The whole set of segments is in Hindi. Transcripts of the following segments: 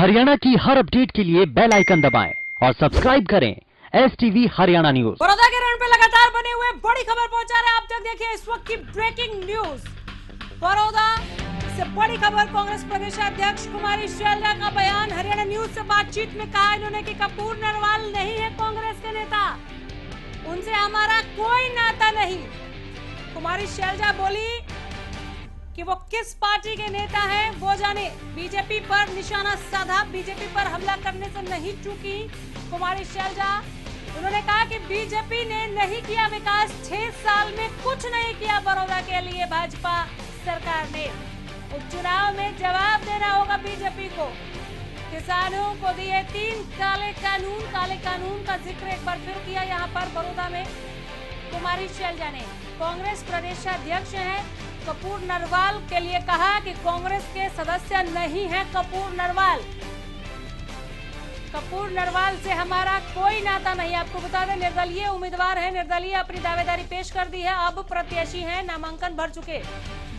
हरियाणा की हर अपडेट के लिए बेल आइकन दबाएं और सब्सक्राइब करें STV हरियाणा न्यूज। बड़ौदा के रण पे लगातार बने हुए बड़ी खबर पहुंचा रहे आप तक। देखिए इस वक्त की ब्रेकिंग न्यूज। बड़ौदा से बड़ी खबर, कांग्रेस प्रदेश अध्यक्ष कुमारी शैलजा का बयान। हरियाणा न्यूज से बातचीत में कहा इन्होंने कि कपूर नरवाल नहीं है कांग्रेस के नेता, उनसे हमारा कोई नाता नहीं। कुमारी शैलजा बोली कि वो किस पार्टी के नेता हैं वो जाने। बीजेपी पर निशाना साधा, बीजेपी पर हमला करने से नहीं चूकी कुमारी शैलजा। उन्होंने कहा कि बीजेपी ने नहीं किया विकास, 6 साल में कुछ नहीं किया बड़ौदा के लिए भाजपा सरकार ने। उपचुनाव में जवाब देना होगा बीजेपी को। किसानों को दिए 3 काले कानून का जिक्र एक बार फिर किया यहाँ पर बड़ौदा में कुमारी शैलजा ने। कांग्रेस प्रदेश अध्यक्ष हैं कपूर नरवाल के लिए कहा कि कांग्रेस के सदस्य नहीं है कपूर नरवाल। कपूर नरवाल से हमारा कोई नाता नहीं। आपको बता दें निर्दलीय उम्मीदवार है, निर्दलीय अपनी दावेदारी पेश कर दी है, अब प्रत्याशी हैं, नामांकन भर चुके।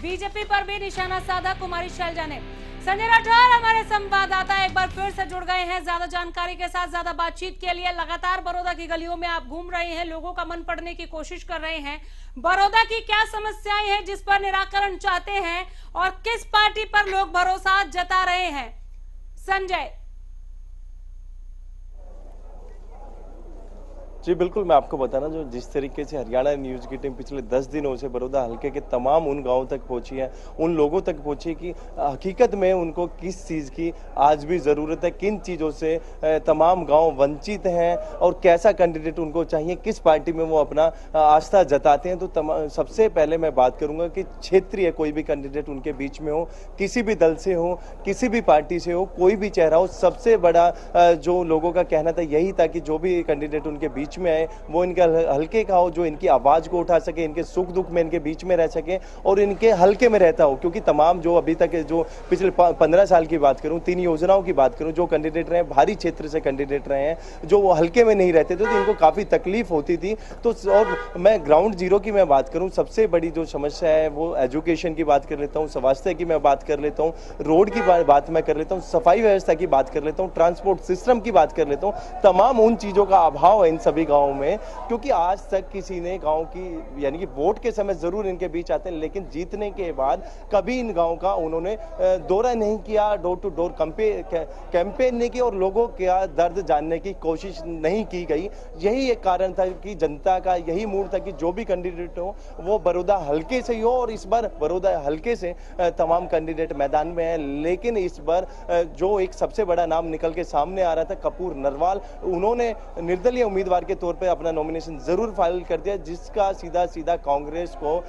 बीजेपी पर भी निशाना साधा कुमारी शैलजा ने। संजय राठौर हमारे संवाददाता एक बार फिर से जुड़ गए हैं ज्यादा जानकारी के साथ, ज्यादा बातचीत के लिए। लगातार बड़ौदा की गलियों में आप घूम रहे हैं, लोगों का मन पढ़ने की कोशिश कर रहे हैं। बड़ौदा की क्या समस्याएं हैं जिस पर निराकरण चाहते हैं और किस पार्टी पर लोग भरोसा जता रहे हैं? संजय। जी बिल्कुल, मैं आपको बताना जो जिस तरीके से हरियाणा न्यूज़ की टीम पिछले 10 दिनों से बड़ौदा हल्के के तमाम उन गांवों तक पहुंची है, उन लोगों तक पहुंची कि हकीकत में उनको किस चीज़ की आज भी ज़रूरत है, किन चीज़ों से तमाम गांव वंचित हैं और कैसा कैंडिडेट उनको चाहिए, किस पार्टी में वो अपना आस्था जताते हैं। तो सबसे पहले मैं बात करूँगा कि क्षेत्रीय कोई भी कैंडिडेट उनके बीच में हो, किसी भी दल से हो, किसी भी पार्टी से हो, कोई भी चेहरा हो, सबसे बड़ा जो लोगों का कहना था यही था कि जो भी कैंडिडेट उनके बीच में आए वो इनके हल्के का हो, जो इनकी आवाज को उठा सके, इनके सुख दुख में इनके बीच में रह सके और इनके हल्के में रहता हो। क्योंकि तमाम जो अभी तक जो पिछले 15 साल की बात करूं, 3 योजनाओं की बात करूं, जो कैंडिडेट रहे भारी क्षेत्र से कैंडिडेट रहे हैं, जो वो हल्के में नहीं रहते थे तो इनको काफी तकलीफ होती थी। तो और मैं ग्राउंड जीरो की मैं बात करूं, सबसे बड़ी जो समस्या है वो एजुकेशन की बात कर लेता हूँ, स्वास्थ्य की मैं बात कर लेता हूँ, रोड की बात मैं कर लेता हूँ, सफाई व्यवस्था की बात कर लेता हूँ, ट्रांसपोर्ट सिस्टम की बात कर लेता हूँ। तमाम उन चीजों का अभाव है इन सभी गाँव में, क्योंकि आज तक किसी ने गांव की यानी कि वोट के समय जरूर इनके बीच आते हैं, लेकिन जीतने के बाद कभी इन गांव का उन्होंने दौरा नहीं किया, डोर टू डोर कैंपेन नहीं किया और लोगों का दर्द जानने की कोशिश नहीं की गई। यही एक कारण था कि जनता का यही मूड था कि जो भी कैंडिडेट हो वो बड़ौदा हल्के से ही हो, और इस बार बड़ौदा हल्के से तमाम कैंडिडेट मैदान में है। लेकिन इस बार जो एक सबसे बड़ा नाम निकल के सामने आ रहा था कपूर नरवाल, उन्होंने निर्दलीय उम्मीदवार के तौर पर अपना नॉमिनेशन जरूर फाइल कर दिया, जिसका सीधा सीधा कांग्रेस को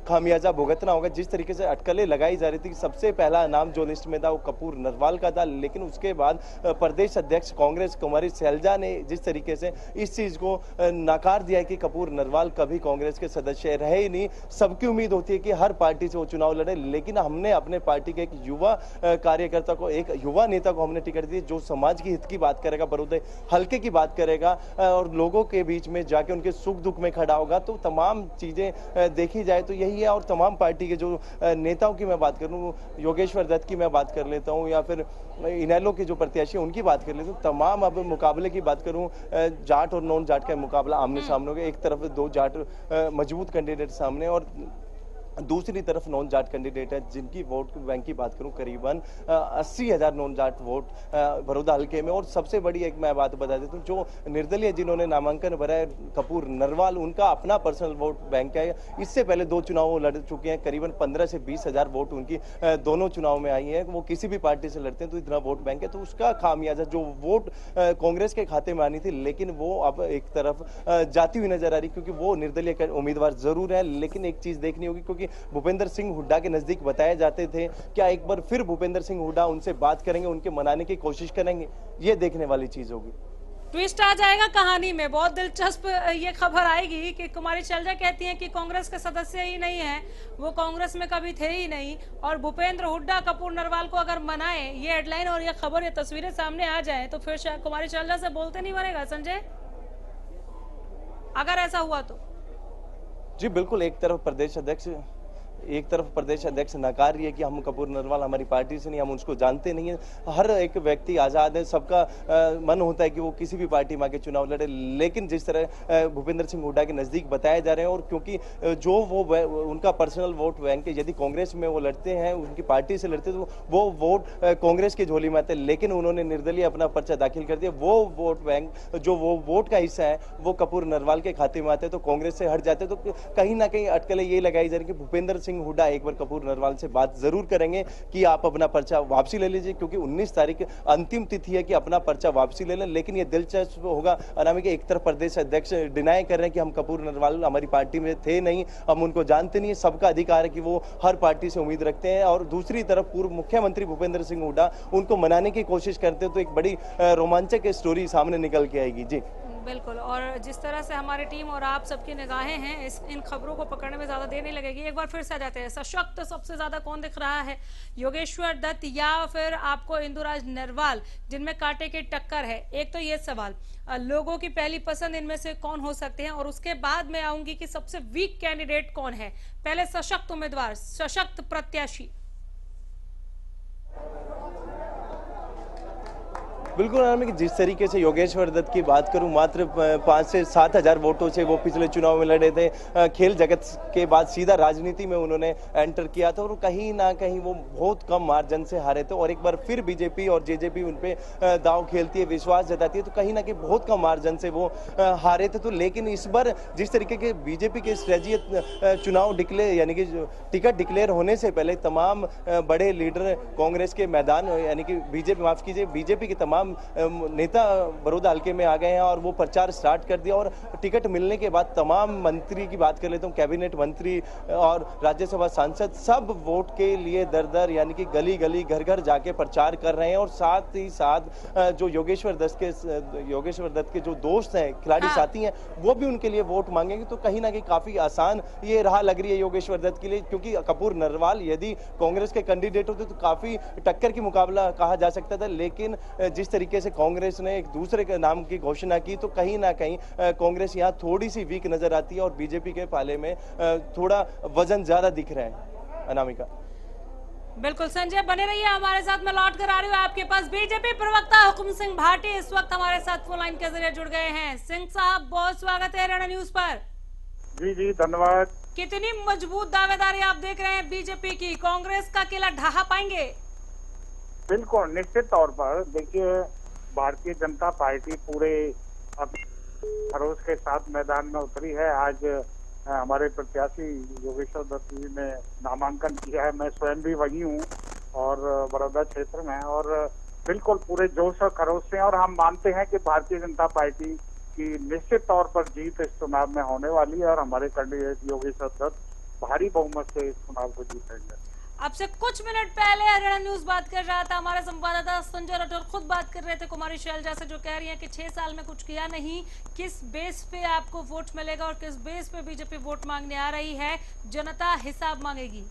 खामियाजा भुगतना होगा। जिस तरीके से अटकलें लगाई जा रही थी कि सबसे पहला नाम जो लिस्ट में था वो कपूर नरवाल का था, लेकिन उसके बाद प्रदेश अध्यक्ष कांग्रेस कुमारी शैलजा ने जिस तरीके से इस चीज को नकार दिया कि कपूर नरवाल कभी कांग्रेस के सदस्य रहे ही नहीं। सबकी उम्मीद होती है कि हर पार्टी से वो चुनाव लड़े, लेकिन हमने अपने पार्टी के एक युवा कार्यकर्ता को, एक युवा नेता को हमने टिकट दी जो समाज की हित की बात करेगा, बड़ौदा हल्के की बात करेगा और लोगों के बीच में जाके उनके सुख दुख में खड़ा होगा। तो तमाम चीजें देखी जाए तो यही है। और तमाम पार्टी के जो नेताओं की मैं बात करूं, योगेश्वर दत्त की मैं बात कर लेता हूं या फिर इनेलो के जो प्रत्याशी उनकी बात कर लेता हूं, तमाम अब मुकाबले की बात करूं, जाट और नॉन जाट का मुकाबला आमने सामने हो गया। एक तरफ 2 जाट मजबूत कैंडिडेट सामने और दूसरी तरफ नॉन जाट कैंडिडेट है, जिनकी वोट बैंक की बात करूं करीबन 80,000 नॉन जाट वोट बड़ौदा हल्के में। और सबसे बड़ी एक मैं बात बता देता हूं, जो निर्दलीय जिन्होंने नामांकन भरा है कपूर नरवाल, उनका अपना पर्सनल वोट बैंक है। इससे पहले 2 चुनाव वो लड़ चुके हैं, करीबन 15 से 20,000 वोट उनकी दोनों चुनाव में आई है। वो किसी भी पार्टी से लड़ते हैं तो इतना वोट बैंक है, तो उसका खामियाजा जो वोट कांग्रेस के खाते में आनी थी, लेकिन वो अब एक तरफ जाती हुई नजर आ रही, क्योंकि वो निर्दलीय उम्मीदवार जरूर है। लेकिन एक चीज देखनी होगी, क्योंकि भूपेंद्र सिंह हुड्डा के नजदीक बताए जाते थे, क्या एक बार फिर भूपेंद्र सिंह हुड्डा उनसे बात करेंगे, उनके मनाने की कोशिश करेंगे? ये देखने वाली चीज होगी। ट्विस्ट आ जाएगा कहानी में। बहुत दिलचस्प ये खबर आएगी कि कुमारी शैलजा कहती हैं कि कांग्रेस के सदस्य ही नहीं है, वो कांग्रेस में कभी थे ही नहीं, और भूपेंद्र हुड्डा कपूर नरवाल को अगर मनाए, ये हेडलाइन और ये खबर, ये तस्वीरें सामने आ जाए तो फिर कुमारी शैलजा से बोलते नहीं बनेगा संजय, अगर ऐसा हुआ तो। जी बिल्कुल, एक तरफ प्रदेश अध्यक्ष एक तरफ प्रदेश अध्यक्ष नकार रही है कि हम कपूर नरवाल हमारी पार्टी से नहीं, हम उसको जानते नहीं है। हर एक व्यक्ति आज़ाद है, सबका मन होता है कि वो किसी भी पार्टी में आके चुनाव लड़े, लेकिन जिस तरह भूपेंद्र सिंह हुड्डा के नज़दीक बताए जा रहे हैं और क्योंकि जो वो उनका पर्सनल वोट बैंक है, यदि कांग्रेस में वो लड़ते हैं, उनकी पार्टी से लड़ते तो वो वोट कांग्रेस की झोली में आते, लेकिन उन्होंने निर्दलीय अपना पर्चा दाखिल कर दिया। वो वोट बैंक जो वो वोट का हिस्सा है वो कपूर नरवाल के खाते में आते तो कांग्रेस से हट जाते। तो कहीं ना कहीं अटकलें ये लगाई जा रही कि भूपेंद्र सिंह हुड्डा एक बार कपूर नरवाल से बात जरूर करेंगे कि आप अपना पर्चा वापसी ले लीजिए, क्योंकि 19 तारीख अंतिम तिथि है कि अपना पर्चा वापसी ले लें। लेकिन ये दिलचस्प होगा अनामिका, एक तरफ प्रदेश अध्यक्ष डिनाई कर रहे हैं कि हम कपूर नरवाल हमारी पार्टी में थे नहीं, हम उनको जानते नहीं, सबका अधिकार है कि वो हर पार्टी से उम्मीद रखते हैं, और दूसरी तरफ पूर्व मुख्यमंत्री भूपेंद्र सिंह हुड्डा उनको मनाने की कोशिश करते हैं। तो एक बड़ी रोमांचक स्टोरी सामने निकल के आएगी। जी बिल्कुल, और जिस तरह से हमारी टीम और आप सबकी निगाहें हैं इन खबरों को पकड़ने में ज़्यादा देर नहीं लगेगी। एक बार फिर से आ जाते हैं, सशक्त सबसे ज़्यादा कौन दिख रहा है, योगेश्वर दत्त या फिर आपको इंदुराज नरवाल, जिनमें कांटे की टक्कर है? एक तो ये सवाल, लोगों की पहली पसंद इनमें से कौन हो सकते हैं, और उसके बाद मैं आऊंगी कि सबसे वीक कैंडिडेट कौन है। पहले सशक्त उम्मीदवार, सशक्त प्रत्याशी। बिल्कुल, जिस तरीके से योगेश्वर दत्त की बात करूं, मात्र 5 से 7 हजार वोटों से वो पिछले चुनाव में लड़े थे। खेल जगत के बाद सीधा राजनीति में उन्होंने एंटर किया था और कहीं ना कहीं वो बहुत कम मार्जिन से हारे थे, और एक बार फिर बीजेपी और जेजेपी उन पे दाव खेलती है, विश्वास जताती है, तो कहीं ना कहीं बहुत कम मार्जिन से वो हारे थे। तो लेकिन इस बार जिस तरीके के बीजेपी के स्ट्रेटजी, चुनाव डिक्लेयर यानी कि टिकट डिक्लेयर होने से पहले तमाम बड़े लीडर कांग्रेस के मैदान यानी कि बीजेपी के तमाम नेता बड़ौदा हल्के में आ गए हैं और वो प्रचार स्टार्ट कर दिया। और टिकट मिलने के बाद तमाम मंत्री की बात कर लेता हूँ, कैबिनेट मंत्री और राज्यसभा सांसद सब वोट के लिए दर दर यानी कि गली गली घर घर जाके प्रचार कर रहे हैं। और साथ ही साथ जो योगेश्वर दत्त के जो दोस्त हैं, खिलाड़ी साथी हैं, वो भी उनके लिए वोट मांगेंगे। तो कहीं ना कहीं काफी आसान ये राह लग रही है योगेश्वर दत्त के लिए, क्योंकि कपूर नरवाल यदि कांग्रेस के कैंडिडेट होते तो काफी टक्कर की मुकाबला कहा जा सकता था, लेकिन जिस तरीके से कांग्रेस ने एक दूसरे के नाम की घोषणा की तो कहीं ना कहीं कांग्रेस यहां थोड़ी सी वीक नजर आती है और बीजेपी के पाले में थोड़ा वजन ज्यादा दिख रहा है। अनामिका बिल्कुल, संजय बने रहिए हमारे साथ। मैं लौट कर आ रही हूँ आपके पास। बीजेपी प्रवक्ता हुकुम सिंह भाटी इस वक्त हमारे साथ फोन लाइन के जरिए जुड़ गए हैं। सिंह साहब, बहुत स्वागत है हरियाणा न्यूज पर। जी धन्यवाद। कितनी मजबूत दावेदारी आप देख रहे हैं बीजेपी की, कांग्रेस का किला ढहा पाएंगे? बिल्कुल, निश्चित तौर पर देखिए, भारतीय जनता पार्टी पूरे भरोस के साथ मैदान में उतरी है। आज हमारे प्रत्याशी योगेश्वर दत्त जी ने नामांकन किया है। मैं स्वयं भी वही हूँ और बड़ौदा क्षेत्र में, और बिल्कुल पूरे जोश और खरोश से, और हम मानते हैं कि भारतीय जनता पार्टी की निश्चित तौर पर जीत इस चुनाव में होने वाली है और हमारे कैंडिडेट योगेश्वर दत्त भारी बहुमत से इस चुनाव को जीतेंगे। आपसे कुछ मिनट पहले हरियाणा न्यूज बात कर रहा था, हमारे संवाददाता संजय राठौर खुद बात कर रहे थे कुमारी शैलजा से, जो कह रही हैं कि 6 साल में कुछ किया नहीं। किस बेस पे आपको वोट मिलेगा और किस बेस पे बीजेपी वोट मांगने आ रही है? जनता हिसाब मांगेगी।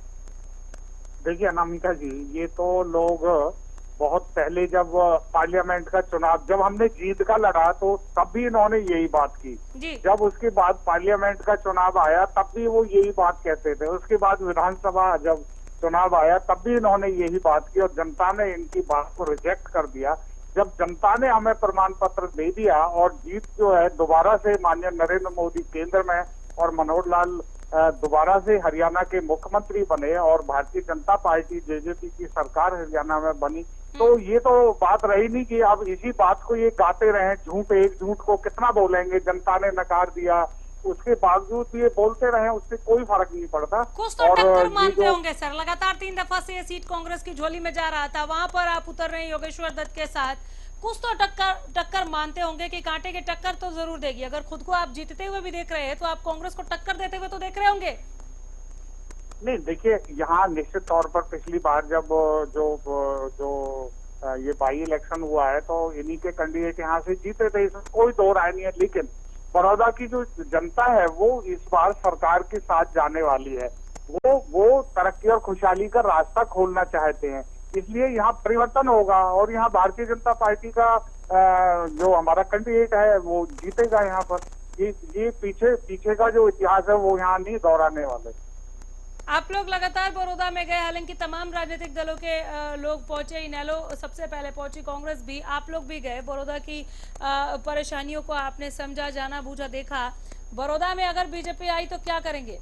देखिए अनामिका जी, ये तो लोग बहुत पहले जब पार्लियामेंट का चुनाव जब हमने जीत का लड़ा तो तब भी इन्होंने यही बात की जी। जब उसके बाद पार्लियामेंट का चुनाव आया तब भी वो यही बात कहते थे। उसके बाद विधानसभा जब चुनाव आया तब भी इन्होंने यही बात की और जनता ने इनकी बात को रिजेक्ट कर दिया। जब जनता ने हमें प्रमाण पत्र दे दिया और जीत जो है दोबारा से माननीय नरेंद्र मोदी केंद्र में और मनोहर लाल दोबारा से हरियाणा के मुख्यमंत्री बने और भारतीय जनता पार्टी जेजेपी की सरकार हरियाणा में बनी, तो ये तो बात रही नहीं कि अब इसी बात को ये गाते रहे। एक झूठ को कितना बोलेंगे, जनता ने नकार दिया, उसके बावजूद भी ये बोलते रहे, उससे कोई फर्क नहीं पड़ता। कुछ तो टक्कर मानते होंगे सर, लगातार 3 दफा से ये सीट कांग्रेस की झोली में जा रहा था, वहां पर आप उतर रहे हैं योगेश्वर दत्त के साथ। कुछ तो टक्कर मानते होंगे कि कांटे की टक्कर तो जरूर देगी। अगर खुद को आप जीतते हुए भी देख रहे हैं तो आप कांग्रेस को टक्कर देते हुए तो देख रहे होंगे। नहीं देखिए, यहाँ निश्चित तौर पर पिछली बार जब जो ये बाई इलेक्शन हुआ है तो इन्हीं के कैंडिडेट यहाँ से जीते थे, इसमें कोई दो राय नहीं है। लेकिन बड़ौदा की जो जनता है वो इस बार सरकार के साथ जाने वाली है। वो तरक्की और खुशहाली का रास्ता खोलना चाहते हैं, इसलिए यहाँ परिवर्तन होगा और यहाँ भारतीय जनता पार्टी का जो हमारा कैंडिडेट है वो जीतेगा। यहाँ पर ये पीछे का जो इतिहास है वो यहाँ नहीं दोहराने वाले। आप लोग लगातार बड़ौदा में गए, हालांकि तमाम राजनीतिक दलों के लोग पहुंचे, इनेलो सबसे पहले पहुंची, कांग्रेस भी, आप लोग भी गए। बड़ौदा की परेशानियों को आपने समझा, जाना बूझा, देखा। बड़ौदा में अगर बीजेपी आई तो क्या करेंगे?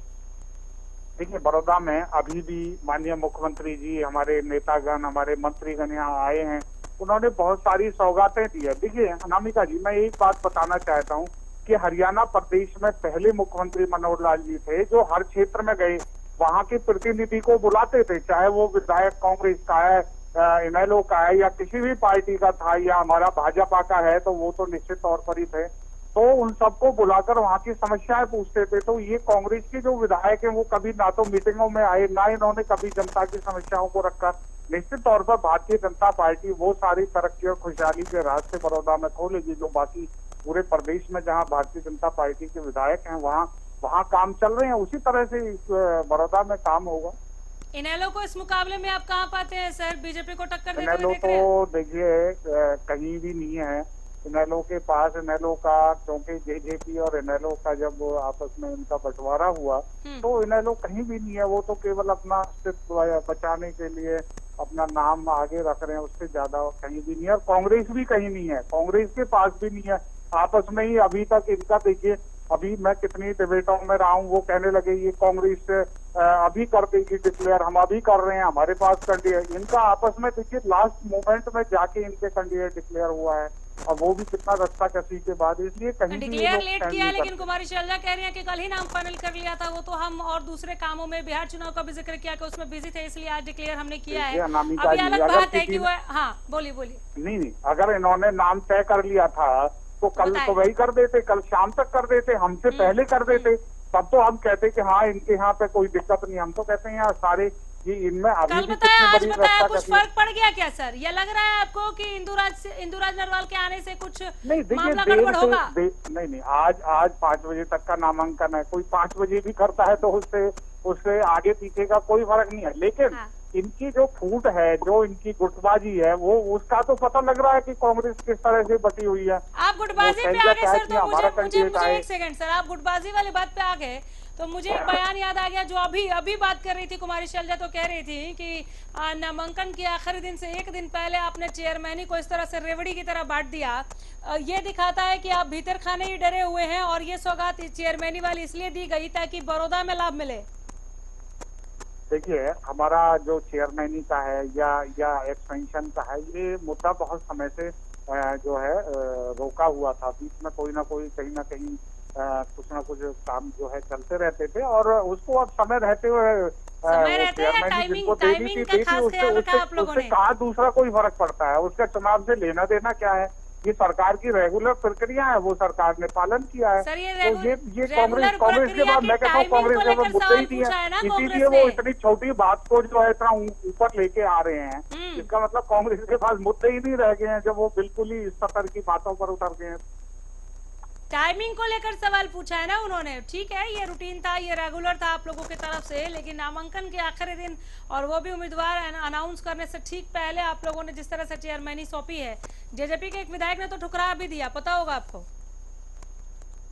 देखिए, बड़ौदा में अभी भी माननीय मुख्यमंत्री जी, हमारे नेतागण, हमारे मंत्रीगण यहाँ आए हैं। उन्होंने बहुत सारी सौगातें दी है। देखिए अनामिका जी, मैं एक बात बताना चाहता हूँ कि हरियाणा प्रदेश में पहले मुख्यमंत्री मनोहर लाल जी थे, जो हर क्षेत्र में गए, वहां के प्रतिनिधि को बुलाते थे, चाहे वो विधायक कांग्रेस का है, इनेलो का है, या किसी भी पार्टी का था, या हमारा भाजपा का है, तो वो तो निश्चित तौर पर ही थे। तो उन सबको बुलाकर वहां की समस्याएं पूछते थे। तो ये कांग्रेस के जो विधायक हैं वो कभी ना तो मीटिंगों में आए, ना इन्होंने कभी जनता की समस्याओं को रखा। निश्चित तौर पर भारतीय जनता पार्टी वो सारी तरक्की और खुशहाली के रास्ते बड़ौदा में खोलेगी जो बाकी पूरे प्रदेश में जहां भारतीय जनता पार्टी के विधायक हैं वहां काम चल रहे हैं, उसी तरह से बड़ौदा में काम होगा। इनेलो को इस मुकाबले में आप कहाँ पाते हैं सर? बीजेपी को टक्कर देते हुए इनेलो देख रहे हैं? तो देखिए कहीं भी नहीं है इनेलो के पास। इनेलो का, क्योंकि जेजेपी और इनेलो का जब आपस में इनका बंटवारा हुआ तो इनेलो कहीं भी नहीं है। वो तो केवल अपना अस्तित्व बचाने के लिए अपना नाम आगे रख रहे हैं, उससे ज्यादा कहीं भी नहीं है। और कांग्रेस भी कहीं नहीं है, कांग्रेस के पास भी नहीं है। आपस में ही अभी तक इनका देखिए, अभी मैं कितनी डिबेटों में रहा हूँ, वो कहने लगे ये कांग्रेस अभी कर देगी डिक्लेयर, हम अभी कर रहे हैं, हमारे पास कैंडिडेट। इनका आपस में देखिए लास्ट मोमेंट में जाके इनके कैंडिडेट डिक्लेयर हुआ है, और वो भी कितना रस्ता कसी के बाद। इसलिए कहीं भी डिक्लेयर लेट किया है, लेकिन कुमारी शैलजा कह रही है कि कल ही नाम फाइनल कर लिया था। वो तो हम और दूसरे कामों में, बिहार चुनाव का भी जिक्र किया कि उसमें बिजी थे, इसलिए आज डिक्लेयर हमने किया है। अभी अलग बात है कि वो, हाँ बोलिए बोलिए। नहीं, अगर इन्होंने नाम तय कर लिया था तो कल तो वही कर देते, कल शाम तक कर देते, हमसे पहले कर देते, तब तो हम कहते कि हाँ इनके यहाँ पे कोई दिक्कत नहीं। हम तो कहते हैं यहाँ सारे ये इनमें अभी कल भी बताया, आज बड़ी बताया, कुछ फर्क पड़ गया क्या सर? ये लग रहा है आपको कि इंदुराज नरवाल के आने से कुछ मामला गड़बड़ होगा? नहीं, आज 5 बजे तक का नामांकन है। कोई 5 बजे भी करता है तो उससे आगे पीछे का कोई फर्क नहीं है। लेकिन इनकी जो फूट है, जो इनकी गुटबाजी है, वो उसका तो पता लग रहा है कि कांग्रेस किस तरह से बटी हुई है। आप गुटबाजी पे आ गए सर, तो मुझे एक सेकंड सर, आप गुटबाजी वाली बात पे आ गए तो मुझे एक बयान याद आ गया जो अभी बात कर रही थी कुमारी शैलजा। तो कह रही थी कि नामांकन के आखिरी दिन से एक दिन पहले आपने चेयरमैनी को इस तरह से रेवड़ी की तरह बांट दिया। ये दिखाता है कि आप भीतर खाने ही डरे हुए हैं, और ये सौगात चेयरमैनी वाली इसलिए दी गई ताकि बड़ौदा में लाभ मिले। देखिए, हमारा जो चेयरमैनी का है या एक्सपेंशन का है, ये मुद्दा बहुत समय से जो है रोका हुआ था। बीच में कोई ना कोई कहीं ना कहीं कुछ ना कुछ काम जो है चलते रहते थे, और उसको अब समय रहते हुए कहा दूसरा कोई फर्क पड़ता है। उसका चुनाव से लेना देना क्या है? ये सरकार की रेगुलर प्रक्रिया है, वो सरकार ने पालन किया है। तो ये कांग्रेस के बाद मैं कहता हूँ कांग्रेस के बाद मुद्दे ही नहीं है, इसीलिए वो इतनी छोटी बात को जो है इतना ऊपर लेके आ रहे हैं। इसका मतलब कांग्रेस के पास मुद्दे ही नहीं रह गए हैं, जब वो बिल्कुल ही इस स्तर की बातों पर उतर गए हैं। टाइमिंग को लेकर सवाल पूछा है ना उन्होंने। ठीक है, ये रूटीन था, ये रेगुलर था आप लोगों की तरफ से, लेकिन नामांकन के आखिरी दिन, और वो भी उम्मीदवार अनाउंस करने से ठीक पहले आप लोगों ने जिस तरह से चेयरमैनी सौंपी है, जेजेपी के एक विधायक ने तो ठुकरा भी दिया, पता होगा आपको।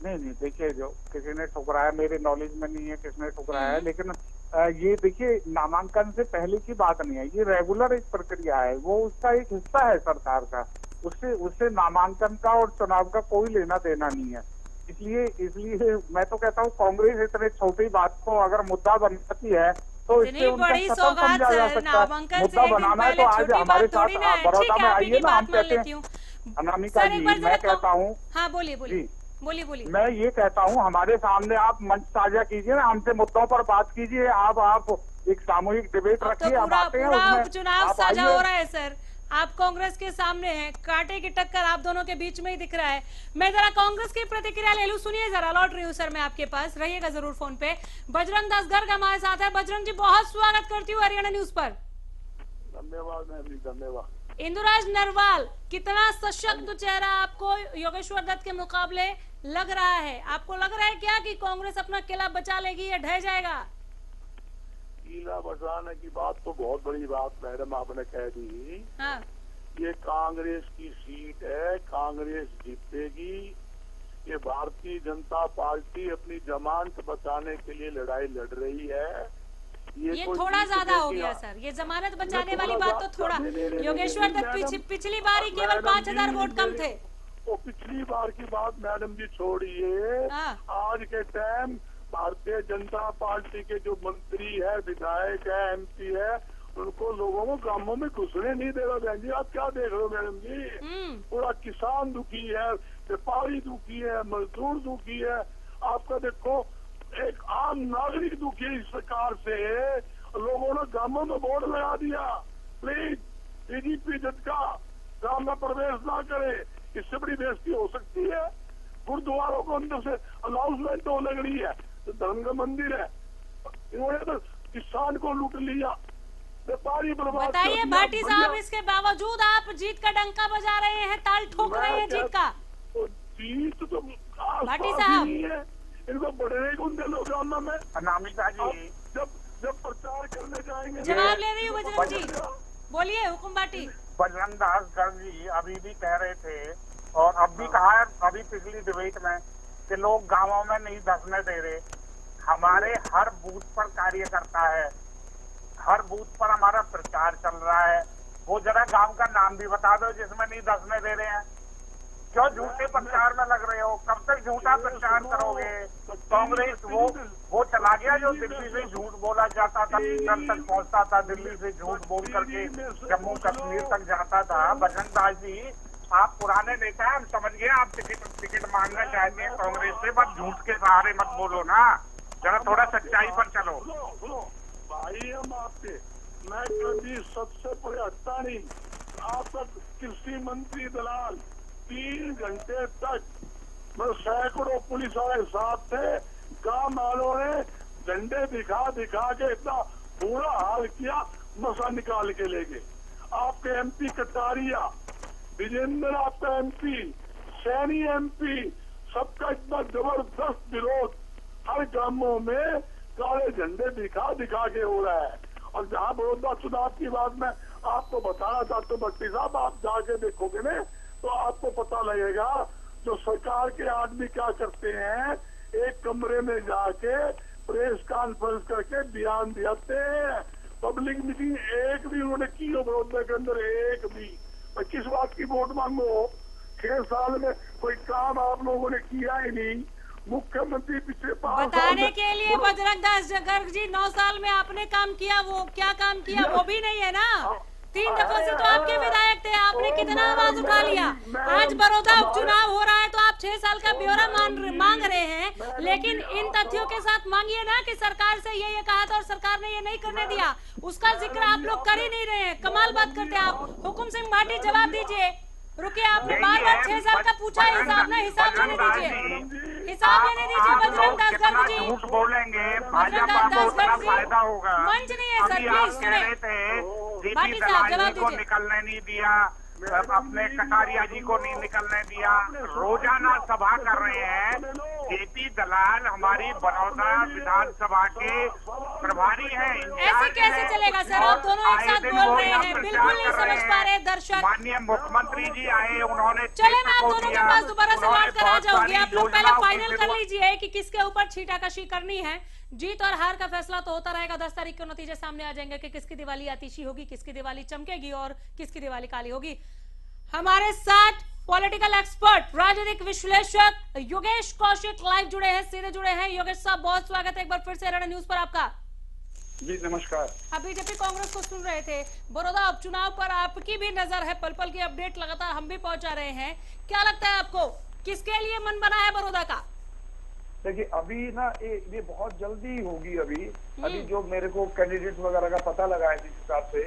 नहीं, देखिए, जो किसी ने ठुकराया मेरे नॉलेज में नहीं है किसने ठुकराया है, लेकिन ये देखिए नामांकन से पहले की बात नहीं है, ये रेगुलर एक प्रक्रिया है, वो उसका एक हिस्सा है सरकार का। उससे नामांकन का और चुनाव का कोई लेना देना नहीं है। इसलिए मैं तो कहता हूँ कांग्रेस इतने छोटी बात को अगर मुद्दा बनाती है तो इससे उनका खत्म समझा जा सकता है। मुद्दा बनाना है तो आज हमारे साथ बड़ौदा में आइए ना, हम कहते हैं अनामिका जी, मैं कहता हूँ, हाँ बोलिए। मैं ये कहता हूँ हमारे सामने आप मंच साझा कीजिए ना, हमसे मुद्दों पर बात कीजिए। आप एक सामूहिक डिबेट रखिए, आप आते हैं उसमें चुनाव साझा हो रहा है सर। आप कांग्रेस के सामने हैं, कांटे की टक्कर आप दोनों के बीच में ही दिख रहा है। मैं जरा कांग्रेस की प्रतिक्रिया ले लूं, सुनिए जरा, लौट रही हूँ सर मैं आपके पास, रहिएगा जरूर फोन पे। बजरंग दास गर्ग हमारे साथ है। बजरंग जी, बहुत स्वागत करती हूँ हरियाणा न्यूज पर। धन्यवाद। इंदुराज नरवाल, कितना सशक्त चेहरा आपको योगेश्वर दत्त के मुकाबले लग रहा है? आपको लग रहा है क्या कि कांग्रेस अपना किला बचा लेगी या ढह जाएगा? किला बचाने की बात तो बहुत बड़ी बात मैडम आपने कह दी। हाँ। ये कांग्रेस की सीट है, कांग्रेस जीतेगी। ये भारतीय जनता पार्टी अपनी जमानत बचाने के लिए लड़ाई लड़ रही है। ये कोई थोड़ा चीज ज्यादा हो देखिए, गया सर, ये जमानत बचाने वाली थोड़ा बात तो थोड़ा। नहीं, योगेश्वर दत्त मैडम, पिछली बार ही केवल मैडम 5,000 जी, वोट कम थे। वो पिछली बार की बात मैडम जी छोड़िए। हाँ। आज के टाइम भारतीय जनता पार्टी के जो मंत्री है, विधायक है, MP है, उनको लोगों को गांवों में घुसने नहीं दे रहा। बहन जी आप क्या देख रहे हो मैडम जी? पूरा किसान दुखी है, व्यापारी दुखी है, मजदूर दुखी है। आपका देखो एक आम नागरिक दुखी है इस सरकार से। लोगों ने गांवों में बोर्ड लगा दिया, प्लीज DGP झटका गांव में प्रवेश ना करे। इससे बड़ी बेइज्जती हो सकती है? गुरुद्वारों को अंदर से अनाउंसमेंट होने लगी है, तो धर्म का मंदिर है, इन्होंने तो किसान को लूट लिया, व्यापारी बर्बाद कर बताइए दिया। भाटी साहब, भैया, इसके बावजूद आप जीत का डंका बजा रहे हैं, ताल ठोक रहे हैं जीत का। तो जीत तो भाटी आसपास साहब। ही नहीं है, इनको बढ़ने को दे लो गांव में। अनामिका जी, जब जब प्रचार करने जाएंगे जवाब ले रही हूँ बजरंग जी, बोलिए हुकुम भाटी। बजरंग दास गर्ग जी अभी भी कह रहे थे और अब भी कहा है, अभी पिछली डिबेट में, कि लोग गांवों में नहीं धसने दे रहे। हमारे हर बूथ पर कार्यकर्ता है, हर बूथ पर हमारा प्रचार चल रहा है। वो जरा गांव का नाम भी बता दो जिसमें नहीं धसने दे रहे हैं। क्यों झूठे प्रचार में लग रहे हो? कब तक झूठा प्रचार करोगे? कांग्रेस वो चला गया जो दिल्ली से झूठ बोला जाता था, केंद्र तक पहुंचता था, दिल्ली से झूठ बोल करके जम्मू कश्मीर तक जाता था। बजरंग दास जी आप पुराने नेता हैं, हम समझ गए आप टिकट मांगना चाहते हैं कांग्रेस से, बस झूठ के सहारे मत बोलो ना, जरा थोड़ा सच्चाई पर चलो। सुनो भाई, हम आपके, मैं कभी सबसे बड़े हटता नहीं। आपका कृषि मंत्री दलाल 3 घंटे तक मैं सैकड़ों पुलिस वाले साथ थे, गांव वालों ने झंडे दिखा दिखा के इतना बुरा हाल किया, मसा निकाल के ले गए। आपके MP कटारिया, विजेंद्र आपका MP, सैनी MP, सबका इतना जबरदस्त विरोध हर गांवों में काले झंडे दिखा दिखा के हो रहा है। और जहां बड़ौदा चुनाव की बात में आपको बताना चाहते हो भट्टी साहब, आप जाके देखोगे ना तो आपको पता लगेगा जो सरकार के आदमी क्या करते हैं, एक कमरे में जाके प्रेस कॉन्फ्रेंस करके बयान देते हैं। पब्लिक मीटिंग एक भी उन्होंने की हो बड़ौदा के अंदर, एक भी। किस बात की वोट मांगो? 6 साल में कोई काम आप लोगों ने किया ही नहीं। मुख्यमंत्री पिछले 5 साल बताने के लिए बजरंग दास गर्ग जी 9 साल में आपने काम किया, वो क्या काम किया वो भी नहीं है ना। 3 दफा से तो आपके विधायक थे, आपने कितना आवाज उठा लिया। आज बड़ौदा उपचुनाव हो रहा है तो आप 6 साल का ब्यौरा मांग रहे हैं, लेकिन इन तथ्यों के साथ मांगिए ना कि सरकार से ये कहा था और सरकार ने ये नहीं करने दिया, उसका जिक्र आप लोग कर ही नहीं रहे हैं। कमाल बात करते हैं आप। हुकुम सिंह भाटी जवाब दीजिए। रुकिए, आपने बार-बार 6 साल का पूछा है, हिसाब लेने दीजिए, हिसाब लेने दीजिए बजरंग दास गर्ग जी। झूठ बोलेंगे भाजपा को उतना फायदा होगा। मंच नहीं है सर, प्लीज थे भाटी साहब जवाब को दीजिए। निकलने नहीं दिया, अपने कटारिया जी को नहीं निकलने दिया, रोजाना सभा कर रहे हैं। JP दलाल हमारी बड़ौदा विधानसभा के प्रभारी हैं। ऐसे कैसे चलेगा सर, आप दोनों एक साथ बोल रहे हैं, बिल्कुल नहीं समझ पा रहे दर्शक। माननीय मुख्यमंत्री जी आए, उन्होंने चले मैं आप दोनों के पास दोबारा से लौट कर आ जाऊंगी। आप लोग पहले फाइनल कर लीजिए कि किसके ऊपर छींटाकशी करनी है। जीत और हार का फैसला तो होता रहेगा, 10 तारीख को नतीजे सामने आ जाएंगे कि किसकी दिवाली आतिशी होगी, किसकी दिवाली चमकेगी और किसकी दिवाली काली होगी। हमारे साथ पॉलिटिकल एक्सपर्ट, राजनीतिक विश्लेषक योगेश कौशिक लाइव जुड़े हैं, सीधे जुड़े हैं। योगेश साहब बहुत स्वागत है एक बार फिर से हरियाणा न्यूज पर आपका। जी नमस्कार। आप बीजेपी कांग्रेस को सुन रहे थे, बड़ौदा उपचुनाव पर आपकी भी नजर है, पल पल की अपडेट लगातार हम भी पहुंचा रहे हैं। क्या लगता है आपको, किसके लिए मन बना है बड़ौदा का? देखिए अभी ना ये बहुत जल्दी होगी। अभी जो मेरे को कैंडिडेट वगैरह का पता लगा है जिस हिसाब से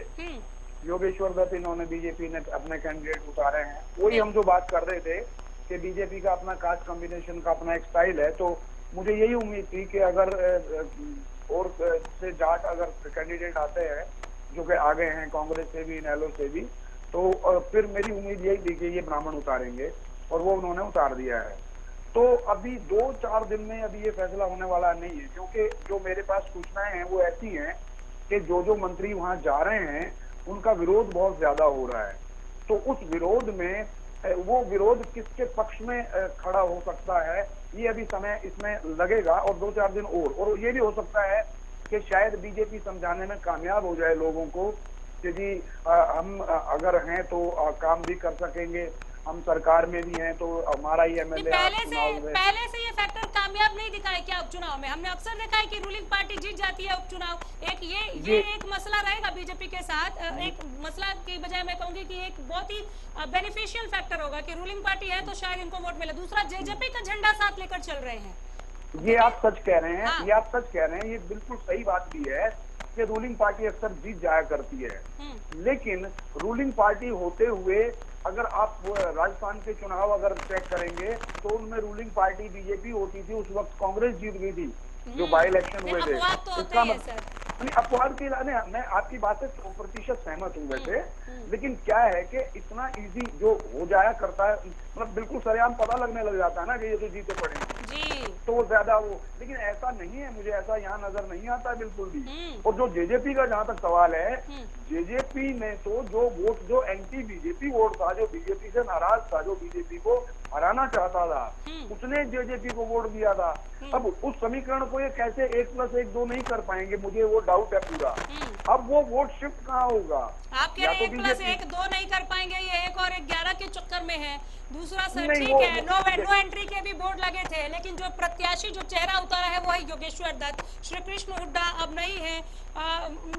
योगेश्वर दत्त इन्होंने बीजेपी ने अपने कैंडिडेट उतारे हैं, वही हम जो बात कर रहे थे कि बीजेपी का अपना कास्ट कॉम्बिनेशन का अपना एक स्टाइल है। तो मुझे यही उम्मीद थी कि अगर और से जाट अगर कैंडिडेट आते हैं जो कि आ गए हैं कांग्रेस से भी, इनेलो से भी, तो फिर मेरी उम्मीद यही थी कि ये ब्राह्मण उतारेंगे और वो उन्होंने उतार दिया है। तो अभी 2-4 दिन में अभी ये फैसला होने वाला नहीं है, क्योंकि जो मेरे पास सूचनाएं हैं वो ऐसी हैं कि जो मंत्री वहां जा रहे हैं उनका विरोध बहुत ज्यादा हो रहा है। तो उस विरोध में वो विरोध किसके पक्ष में खड़ा हो सकता है, ये अभी समय इसमें लगेगा और 2-4 दिन और ये भी हो सकता है कि शायद बीजेपी समझाने में कामयाब हो जाए लोगों को कि जी हम अगर हैं तो काम भी कर सकेंगे, हम सरकार में भी हैं तो हमारा ही एमएलए पहले से ये फैक्टर कामयाब नहीं दिखा है क्या उपचुनाव में? हमने अक्सर देखा है कि रूलिंग पार्टी जीत जाती है उपचुनाव। एक ये एक मसला रहेगा बीजेपी के साथ। एक मसला की बजाय मैं कहूंगी कि एक बहुत ही बेनिफिशियल फैक्टर होगा कि रूलिंग पार्टी है तो शायद इनको वोट मिले। दूसरा, जेजेपी का झंडा साथ लेकर चल रहे हैं। ये आप सच कह रहे हैं। हाँ। ये आप सच कह रहे हैं, ये बिल्कुल सही बात भी है कि रूलिंग पार्टी अक्सर जीत जाया करती है, लेकिन रूलिंग पार्टी होते हुए अगर आप राजस्थान के चुनाव अगर चेक करेंगे तो उनमें रूलिंग पार्टी बीजेपी होती थी, उस वक्त कांग्रेस जीत गई थी जो बाई इलेक्शन हुए थे। इसका अपवाद के लाने मैं आपकी बात से 100% सहमत हूँ वैसे, लेकिन क्या है कि इतना इजी जो हो जाया करता है, मतलब बिल्कुल सरेआम पता लगने लग जाता है ना कि ये तो जीते पड़े हैं, तो वो ज्यादा वो, लेकिन ऐसा नहीं है, मुझे ऐसा यहाँ नजर नहीं आता बिल्कुल भी। और जो जेजेपी का जहाँ तक सवाल है, जेजेपी ने तो जो वोट, जो एंटी बीजेपी वोट था, जो बीजेपी से नाराज था, जो बीजेपी को हराना चाहता था, उसने जेजेपी को वोट दिया था। अब उस समीकरण को ये कैसे 1+1=2 नहीं कर पाएंगे, मुझे वो डाउट है पूरा। अब वो वोट शिफ्ट कहाँ होगा? आप कह रहे हैं 1+1=2 नहीं कर पाएंगे, ये 1 और 11 के चक्कर में है। दूसरा सर ठीक है, नो एंट्री के भी बोर्ड लगे थे, लेकिन जो प्रत्याशी जो चेहरा उतारा है वो है योगेश्वर दत्त। श्री कृष्ण हुड्डा अब नहीं है,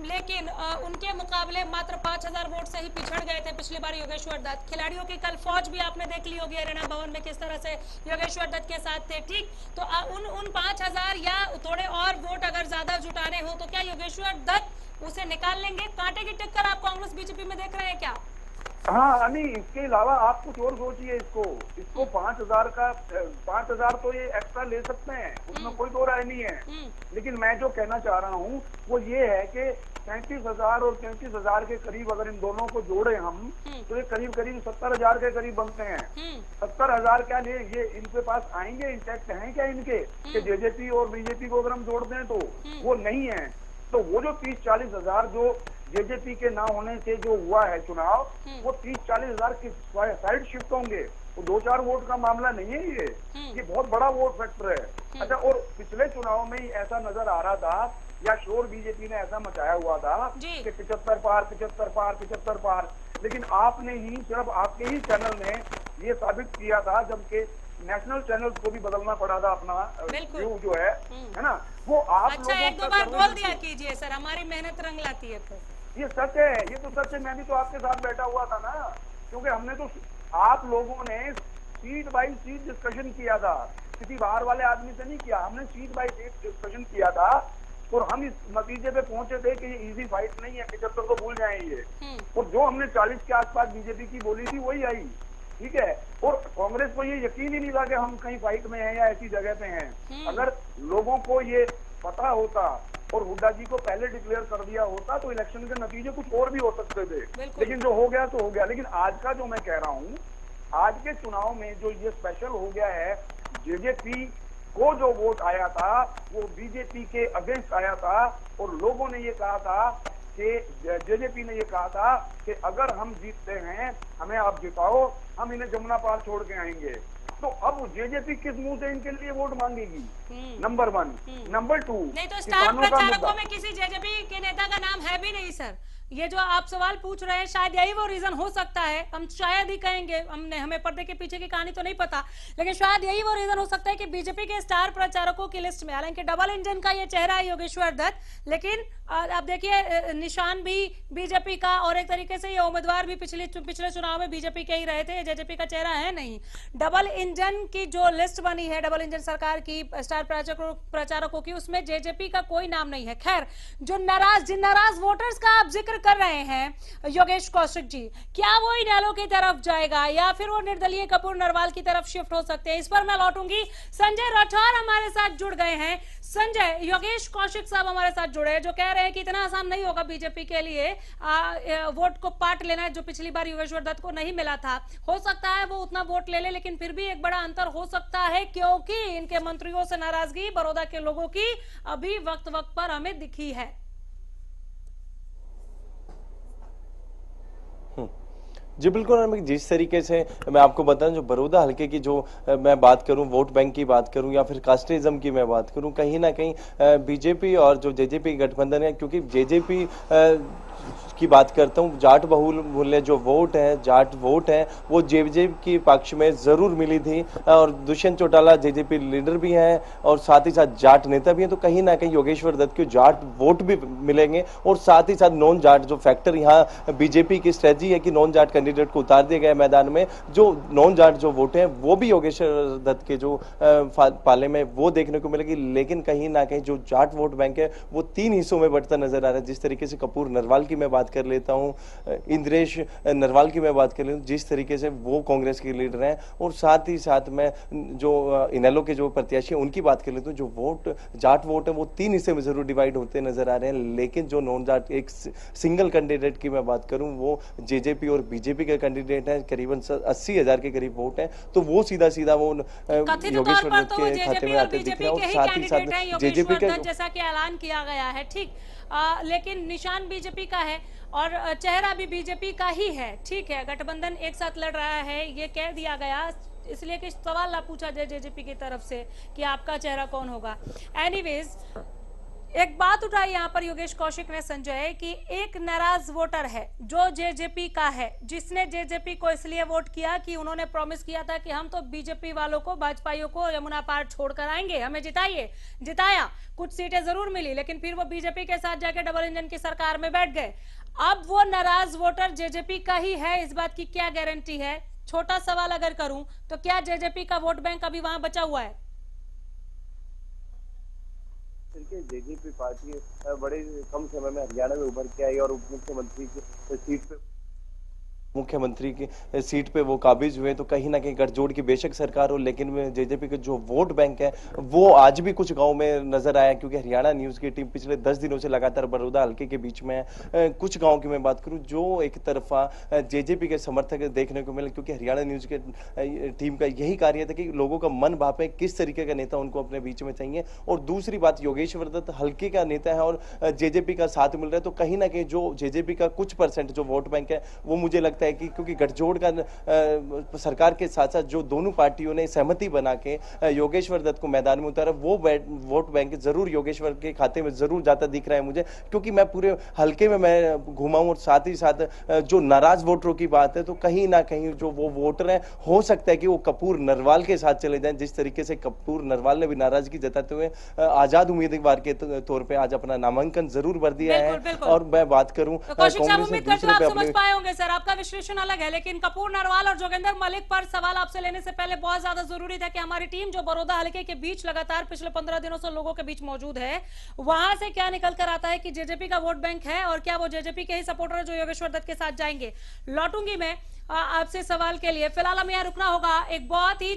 लेकिन उनके मुकाबले मात्र 5000 वोट से ही पिछड़ गए थे पिछली बार योगेश्वर दत्त। खिलाड़ियों की कल फौज भी आपने देख ली होगी हरियाणा भवन में किस तरह से योगेश्वर दत्त के साथ थे। ठीक, तो उन 5000 या थोड़े और वोट अगर ज्यादा जुटाने हो तो क्या योगेश्वर दत्त उसे निकाल लेंगे? कांटे की टक्कर आप कांग्रेस बीजेपी में देख रहे हैं क्या? हाँ, नहीं, इसके अलावा आप कुछ और सोचिए। इसको 5000 तो ये एक्स्ट्रा ले सकते हैं, उसमें कोई दो राय नहीं है। लेकिन मैं जो कहना चाह रहा हूँ वो ये है कि 35,000 और 33,000 के करीब अगर इन दोनों को जोड़े हम, तो ये करीब 70,000 के करीब बनते हैं। 70,000 क्या ले, ये इनके पास आएंगे, इंटैक्ट हैं क्या इनके कि जेजेपी और बीजेपी को अगर हम जोड़ते हैं तो वो नहीं है। तो वो जो 30-40,000 जो जेजेपी के ना होने से जो हुआ है चुनाव, वो 30-40,000 की साइड शिफ्ट होंगे। वो 2-4 वोट का मामला नहीं है, ये बहुत बड़ा वोट फैक्टर है। अच्छा, और पिछले चुनाव में ही ऐसा नजर आ रहा था, या शोर बीजेपी ने ऐसा मचाया हुआ था कि 75 पार, 75 पार, 75 पार, लेकिन आपने ही, सिर्फ आपके ही चैनल ने ये साबित किया था, जबकि नेशनल चैनल्स को भी बदलना पड़ा था अपना व्यू जो है ना, वो आप अच्छा, लोगों 1-2 बार बोल दिया कीजिए सर, हमारी मेहनत रंग लाती है। तो ये सच है, ये तो सच है। मैं भी तो आपके साथ बैठा हुआ था ना, क्योंकि हमने तो, आप लोगों ने सीट बाई सीट डिस्कशन किया था, किसी बाहर वाले आदमी से नहीं किया, हमने सीट बाई सीट डिस्कशन किया था, और हम इस नतीजे पे पहुंचे थे कि ये इजी फाइट नहीं है, 75 तो भूल जाए ये। और जो हमने 40 के आसपास बीजेपी की बोली थी वही आई, ठीक है। और कांग्रेस को ये यकीन ही नहीं था कि हम कहीं फाइट में हैं या ऐसी जगह पे हैं। अगर लोगों को ये पता होता और हुड्डा जी को पहले डिक्लेयर कर दिया होता तो इलेक्शन के नतीजे कुछ और भी हो सकते थे, लेकिन जो हो गया तो हो गया। लेकिन आज का जो मैं कह रहा हूँ, आज के चुनाव में जो ये स्पेशल हो गया है, जेजेपी को जो वोट आया था वो बीजेपी के अगेंस्ट आया था, और लोगों ने ये कहा था कि जेजेपी ने ये कहा था कि अगर हम जीतते हैं, हमें आप जिताओ, हम इन्हें जमुना पार छोड़ के आएंगे। तो अब जेजेपी किस मुंह से इनके लिए वोट मांगेगी? नंबर 1। नंबर 2, नहीं तो स्टार प्रचारकों में किसी जेजेपी के नेता का नाम है भी नहीं सर। ये जो आप सवाल पूछ रहे हैं, शायद यही वो रीजन हो सकता है। हम शायद ही कहेंगे, हमें पर्दे के पीछे की कहानी तो नहीं पता, लेकिन शायद यही वो रीजन हो सकता है कि बीजेपी के स्टार प्रचारकों की लिस्ट में, हालांकि डबल इंजन का ये चेहरा है योगेश्वर दत्त, लेकिन आप देखिए निशान भी बीजेपी का, और एक तरीके से ये उम्मीदवार भी पिछले चुनाव में बीजेपी के ही रहे थे, जेजेपी का चेहरा है नहीं। डबल इंजन की जो लिस्ट बनी है, डबल इंजन सरकार की स्टार प्रचारकों की, उसमें जेजेपी का कोई नाम नहीं है। खैर, जिन नाराज वोटर्स का आप जिक्र कर रहे हैं योगेश कौशिक जी, क्या वो इनेलो की तरफ जाएगा या फिर वो निर्दलीय कपूर नरवाल की तरफ शिफ्ट हो सकते हैं? इस पर मैं लौटूंगी। संजय राठौर हमारे साथ जुड़ गए हैं। संजय, योगेश कौशिक साहब हमारे साथ जुड़े हैं, जो कह रहे हैं कि इतना आसान नहीं होगा बीजेपी के लिए वोट को पार्ट लेना, जो पिछली बार योगेश्वर दत्त को नहीं मिला था। हो सकता है वो उतना वोट ले ले, लेकिन फिर भी एक बड़ा अंतर हो सकता है, क्योंकि इनके मंत्रियों से नाराजगी बड़ौदा के लोगों की अभी वक्त वक्त पर हमें दिखी है। जी बिल्कुल, मैं जिस तरीके से मैं आपको बताऊं, जो बड़ौदा हल्के की जो मैं बात करूं, वोट बैंक की बात करूं या फिर कास्टिज्म की मैं बात करूं, कहीं ना कहीं बीजेपी और जो जेजेपी गठबंधन है, क्योंकि जेजेपी की बात करता हूं, जाट बहुल्य जो वोट है, जाट वोट है, वो जेजेपी के पक्ष में जरूर मिली थी। और दुष्यंत चौटाला जेजेपी लीडर भी हैं और साथ ही साथ जाट नेता भी हैं, तो कहीं ना कहीं योगेश्वर दत्त को जाट वोट भी मिलेंगे। और साथ ही साथ नॉन जाट जो फैक्टर, यहाँ बीजेपी की स्ट्रेटजी है कि नॉन जाट कैंडिडेट को उतार दिया गया मैदान में, जो नॉन जाट जो वोट है वो भी योगेश्वर दत्त के जो पाले में वो देखने को मिलेगी। लेकिन कहीं ना कहीं जो जाट वोट बैंक है वो 3 हिस्सों में बढ़ता नजर आ रहा है। जिस तरीके से कपूर नरवाल की मैं बात कर लेता हूं, इंद्रेश नरवाल की मैं बात कर लेता हूं, जिस तरीके से वो कांग्रेस के लीडर हैं, और साथ ही साथ मैं जो इनेलो के जो प्रत्याशी हैं उनकी बात कर लेता हूं, जो वोट जाट वोट है वो 3 हिस्से में जरूर डिवाइड होते नजर आ रहे हैं। लेकिन जो नॉन जाट एक सिंगल कैंडिडेट की मैं बात करूं, वो जेजेपी और बीजेपी के कैंडिडेट हैं, करीबन 80,000 के करीब वोट है, तो वो सीधा सीधा वो योगेश्वर दत्त के खाते में आते दिख रहे हैं। और साथ ही साथ जेजेपी का जैसा कि ऐलान किया गया है, ठीक, लेकिन निशान बीजेपी का है और चेहरा भी बीजेपी का ही है। ठीक है, गठबंधन एक साथ लड़ रहा है, ये कह दिया गया, इसलिए कि सवाल ना पूछा जाए जेजेपी की तरफ से कि आपका चेहरा कौन होगा। एनीवेज, एक बात उठाई यहाँ पर योगेश कौशिक ने, संजय, कि एक नाराज वोटर है जो जेजेपी का है, जिसने जेजेपी को इसलिए वोट किया कि उन्होंने प्रॉमिस किया था कि हम तो बीजेपी वालों को, भाजपाइयों को यमुना पार छोड़कर आएंगे, हमें जिताइए। जिताया, कुछ सीटें जरूर मिली, लेकिन फिर वो बीजेपी के साथ जाके डबल इंजन की सरकार में बैठ गए। अब वो नाराज वोटर जेजेपी का ही है, इस बात की क्या गारंटी है? छोटा सवाल अगर करूं तो क्या जेजेपी का वोट बैंक अभी वहां बचा हुआ है? जेजेपी पार्टी बड़े कम समय में हरियाणा में उभर के आई और उप मुख्यमंत्री की सीट पे मुख्यमंत्री की सीट पे वो काबिज हुए। तो कहीं ना कहीं गठजोड़ की बेशक सरकार हो, लेकिन जेजेपी का जो वोट बैंक है वो आज भी कुछ गांव में नजर आया, क्योंकि हरियाणा न्यूज की टीम पिछले 10 दिनों से लगातार बड़ौदा हल्के के बीच में कुछ गांव की मैं बात करूं जो एक तरफा जेजेपी के समर्थक देखने को मिले, क्योंकि हरियाणा न्यूज के टीम का यही कार्य था कि लोगों का मन भापे, किस तरीके का नेता उनको अपने बीच में चाहिए। और दूसरी बात, योगेश्वर दत्त हल्के का नेता है और जेजेपी का साथ मिल रहा है, तो कहीं ना कहीं जो जेजेपी का कुछ % जो वोट बैंक है वो मुझे लगता है कि क्योंकि गठजोड़ का सरकार के साथ साथ जो दोनों पार्टियों ने सहमति बना के योगेश्वर दत्त को मैदान में उतारा, वो वोट बैंक जरूर योगेश्वर के खाते में जरूर जाता दिख रहा है मुझे, क्योंकि मैं पूरे हल्के में मैं घुमा हूं। और साथ ही साथ जो नाराज वोटरों की बात है, तो कहीं ना कहीं जो वो वोटर हैं, हो सकता है कि वो कपूर नरवाल के साथ चले जाएं। जिस तरीके से कपूर नरवाल ने भी नाराजगी जताते हुए आजाद उम्मीदवार के तौर पर आज अपना नामांकन जरूर भर दिया है। और मैं बात करूं सर, आपका विश्लेषण अलग है, लेकिन कपूर नरवाल और जोगेंद्र मलिक पर सवाल आपसे लेने से पहले बहुत ज्यादा जरूरी था कि हमारी टीम जो बड़ौदा हल्के के बीच लगातार पिछले 15 दिनों से लोगों के बीच मौजूद है, वहां से क्या निकल कर आता है कि जेजेपी का वोट बैंक है और क्या वो जेजेपी के ही सपोर्टर है जो योगेश्वर दत्त के साथ जाएंगे। लौटूंगी मैं आपसे सवाल के लिए, फिलहाल हमें यहाँ रुकना होगा। एक बहुत ही